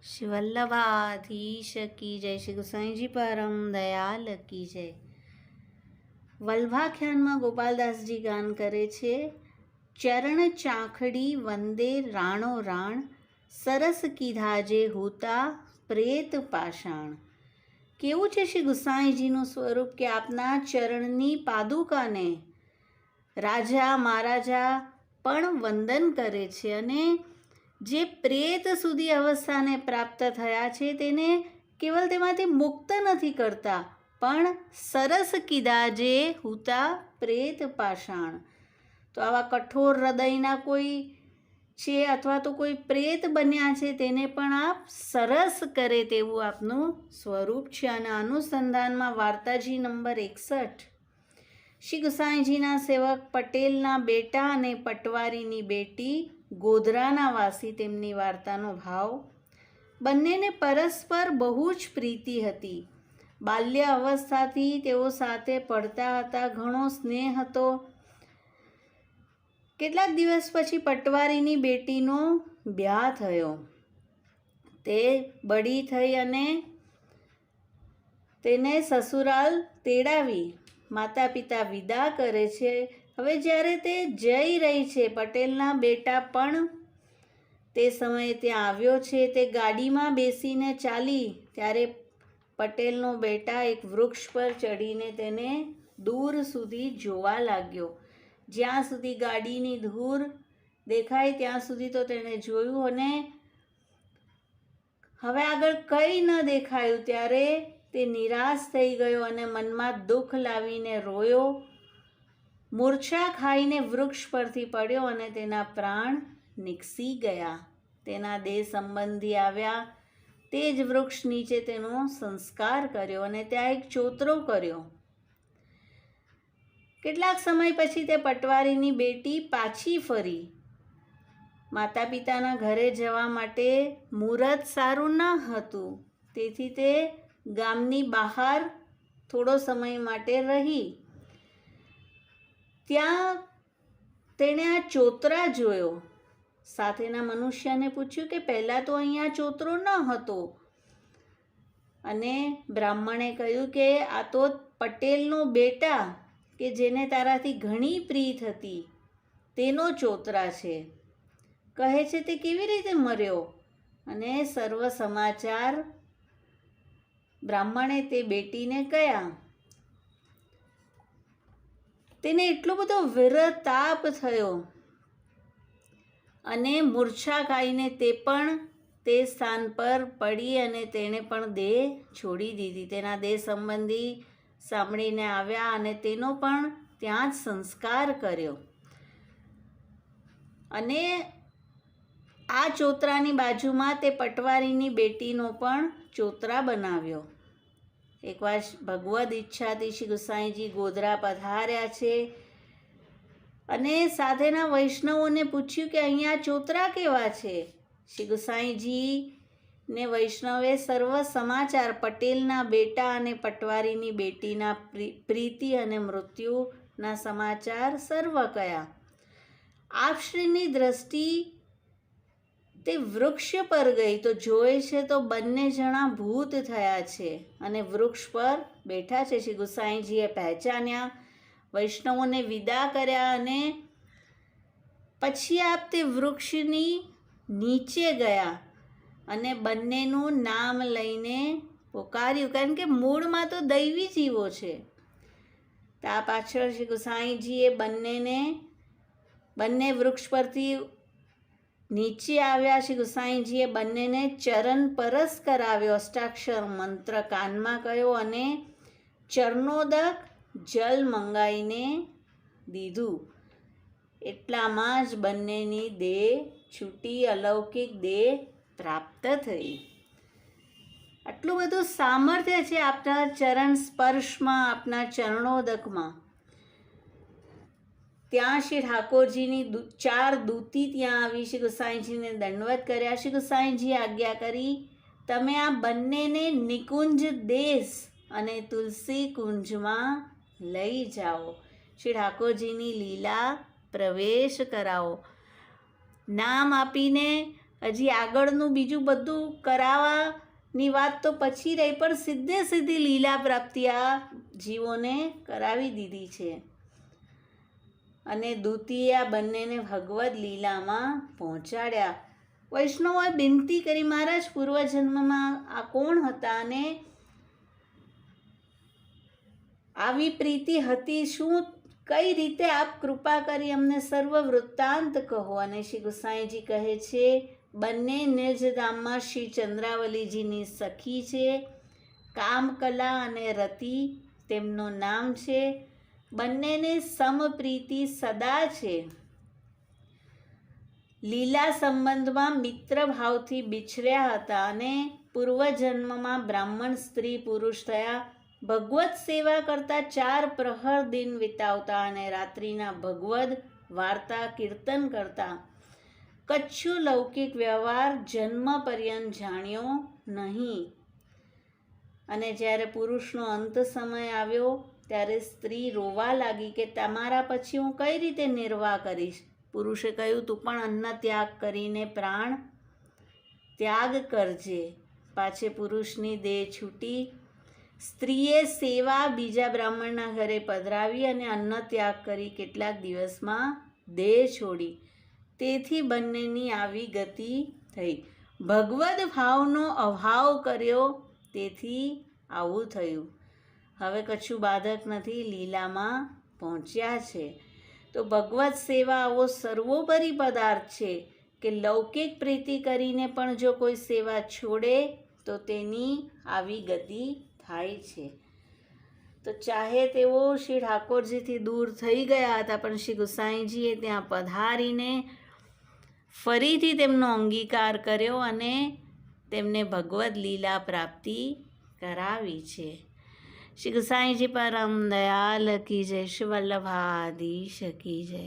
श्री वल्लभाधीश की जय, श्री गोसाई जी परम दयाल की जय। વલ્ભાખ્યાનમાં ગોપાલદાસજી ગાન કરે છે, ચરણ ચાખડી વંદે રાણો રાણ, સરસ કીધાજે હોતા પ્રેત પાષાણ। કેવું છે શ્રી ગુસાઈજીનું સ્વરૂપ કે આપના ચરણની પાદુકાને રાજા મહારાજા પણ વંદન કરે છે અને જે પ્રેત સુધી અવસ્થાને પ્રાપ્ત થયા છે તેને કેવલ તેમાંથી મુક્ત નથી કરતા, પણ સરસ કીધા જે હુતા પ્રેત પાષાણ। તો આવા કઠોર હૃદયના કોઈ છે અથવા તો કોઈ પ્રેત બન્યા છે તેને પણ આપ સરસ કરે તેવું આપનું સ્વરૂપ છે। અને અનુસંધાનમાં વાર્તાજી નંબર 61। શ્રી ગુસાઈજીના સેવક પટેલના બેટા અને પટવારીની બેટી ગોધરાના વાસી તેમની વાર્તાનો ભાવ। બંનેને પરસ્પર બહુ જ પ્રીતિ હતી। બાલ્ય અવસ્થાથી તેઓ સાથે પડતા હતા, ઘણો સ્નેહ હતો। કેટલાક દિવસ પછી પટવારીની બેટીનો બ્યાહ થયો। તે બડી થઈ અને તેને સસુરાલ તેડાવી માતા પિતા વિદા કરે છે। હવે જ્યારે તે જઈ રહી છે, પટેલના બેટા પણ તે સમયે ત્યાં આવ્યો છે। તે ગાડીમાં બેસીને ચાલી ત્યારે પટેલનો બેટા એક વૃક્ષ પર ચડીને તેને દૂર સુધી જોવા લાગ્યો। જ્યાં સુધી ગાડીની ધૂર દેખાય ત્યાં સુધી તો તેણે જોયું અને હવે આગળ કંઈ ન દેખાયું ત્યારે તે નિરાશ થઈ ગયો અને મનમાં દુઃખ લાવીને રોયો। મૂર્છા ખાઈને વૃક્ષ પરથી પડ્યો અને તેના પ્રાણ નીકળી ગયા। તેના દેહ સંબંધી આવ્યા, તે જ વૃક્ષ નીચે તેનો સંસ્કાર કર્યો અને ત્યાં એક ચોતરો કર્યો। કેટલાક સમય પછી તે પટવારીની બેટી પાછી ફરી। માતા પિતાના ઘરે જવા માટે મુહૂર્ત સારું ન હતું, તેથી તે ગામની બહાર થોડો સમય માટે રહી। ત્યાં તેણે આ ચોતરા જોયો। સાથેના મનુષ્યને પૂછ્યું કે પહેલાં તો અહીંયા ચોતરો ન હતો, અને બ્રાહ્મણે કહ્યું કે આ તો પટેલનો બેટા કે જેને તારાથી ઘણી પ્રીત હતી તેનો ચોતરા છે। કહે છે તે કેવી રીતે મર્યો? અને સર્વ સમાચાર બ્રાહ્મણે તે બેટીને કહ્યા। તેને એટલો બધો વિરતાપ થયો અને મૂર્છા ખાઈને તે પણ તે સ્થાન પર પડી અને તેણે પણ દેહ છોડી દીધી। તેના દેહ સંબંધી સાંભળીને આવ્યા અને તેનો પણ ત્યાં જ સંસ્કાર કર્યો। અને આ ચોતરાની બાજુમાં તે પટવારીની બેટીનો પણ ચોતરા બનાવ્યો। એકવાર ભગવદ ઈચ્છાથી શ્રી ગુસાઈજી ગોધરા પધાર્યા છે અને સાથેના વૈષ્ણવોને પૂછ્યું કે અહીંયા ચોતરા કેવા છે? શ્રી ગુસાઈજીને વૈષ્ણવે સર્વ સમાચાર પટેલના બેટા અને પટવારીની બેટીના પ્રીતિ અને મૃત્યુના સમાચાર સર્વ કયા। આપશ્રીની દ્રષ્ટિ તે વૃક્ષ પર ગઈ તો જોઈ છે તો બંને જણા ભૂત થયા છે અને વૃક્ષ પર બેઠા છે। શ્રી ગુસાઈજીએ પહેચાન્યા, વૈષ્ણવોને વિદા કર્યા અને પછી આપ તે વૃક્ષની નીચે ગયા અને બંનેનું નામ લઈને પોકાર્યું, કારણ કે મૂળમાં તો દૈવી જીવો છે। ત્યાં પાછળ શ્રી ગુસાઈજીએ બંને વૃક્ષ પરથી નીચે આવ્યા। શ્રી ગુસાઈજીએ બંનેને ચરણ પરસ કરાવ્યો, અષ્ટાક્ષર મંત્ર કાનમાં કહ્યો અને ચરણોદક જલ મંગાવીને દીધું। એટલામાં જ બંનેની દેહ છૂટી, અલૌકિક દેહ પ્રાપ્ત થઈ। આટલું બધું સામર્થ્ય છે આપના ચરણ સ્પર્શમાં, આપના ચરણોદકમાં। ત્યાં શ્રી ઠાકોરજીની 4 દૂતી ત્યાં આવી શ્રી ગુસાઈજીને દંડવત કર્યા। શ્રી ગુસાઈજીએ આજ્ઞા કરી, તમે આ બંનેને નિકુંજ દેશ અને તુલસી કુંજમાં લઈ જાઓ, શ્રી ઠાકોરજીની લીલા પ્રવેશ કરાવો। નામ આપીને હજી આગળનું બીજું બધું કરાવવાની વાત તો પછી રહી, પણ સીધી લીલા પ્રાપ્તિ આ જીવોને કરાવી દીધી છે. અને દૂતીએ આ બંનેને ભગવદ લીલામાં પહોંચાડ્યા. વૈષ્ણવોએ વિનંતી કરી, મહારાજ પૂર્વજન્મમાં આ કોણ હતા અને આવી પ્રીતિ હતી શું? કઈ રીતે આપ કૃપા કરી અમને સર્વ વૃત્તાંત કહો. અને શ્રી ગુસાઈજી કહે છે, બંને નિર્જધામમાં શ્રી ચંદ્રાવલીજીની સખી છે. કામકલા અને રતિ તેમનું નામ છે. બંનેને સમપ્રીતિ સદા છે. લીલા સંબંધમાં મિત્ર ભાવથી બિછડ્યા હતા અને પૂર્વજન્મમાં બ્રાહ્મણ સ્ત્રી પુરુષ થયા. ભગવત સેવા કરતા 4 પ્રહર દિન વિતાવતા અને રાત્રિના ભગવદ વાર્તા કીર્તન કરતા. કચ્છુ લૌકિક વ્યવહાર જન્મ પર્યંત જાણ્યો નહીં. અને જ્યારે પુરુષનો અંત સમય આવ્યો ત્યારે સ્ત્રી રોવા લાગી કે તમારા પછી હું કઈ રીતે નિર્વાહ કરીશ. પુરુષે કહ્યું, તું પણ અન્ન ત્યાગ કરીને પ્રાણ ત્યાગ કરજે. પાછે પુરુષની દેહ છૂટી. સ્ત્રીએ સેવા બીજા બ્રાહ્મણના ઘરે પધરાવી અને અન્ન ત્યાગ કરી કેટલાક દિવસમાં દેહ છોડી. તેથી બંનેની આવી ગતિ થઈ. ભગવદ ભાવનો અભાવ કર્યો, તેથી આવું થયું. હવે કશું બાધક નથી, લીલામાં પહોંચ્યા છે. તો ભગવત સેવા આવો સર્વોપરી પદાર્થ છે કે લૌકિક પ્રીતિ કરીને પણ જો કોઈ સેવા છોડે તો તેની આવી ગતિ થાય છે. તો ચાહે તેઓ શ્રી ઠાકોરજીથી દૂર થઈ ગયા હતા, પણ શ્રી ગુસાઈજીએ ત્યાં પધારીને ફરીથી તેમનો અંગીકાર કર્યો અને તેમને ભગવદ લીલા પ્રાપ્તિ કરાવી છે. શ્રી ગુસાઈજી પરમ દયાલ કી જય. શ્રી વલ્લભાધીશ કી જય.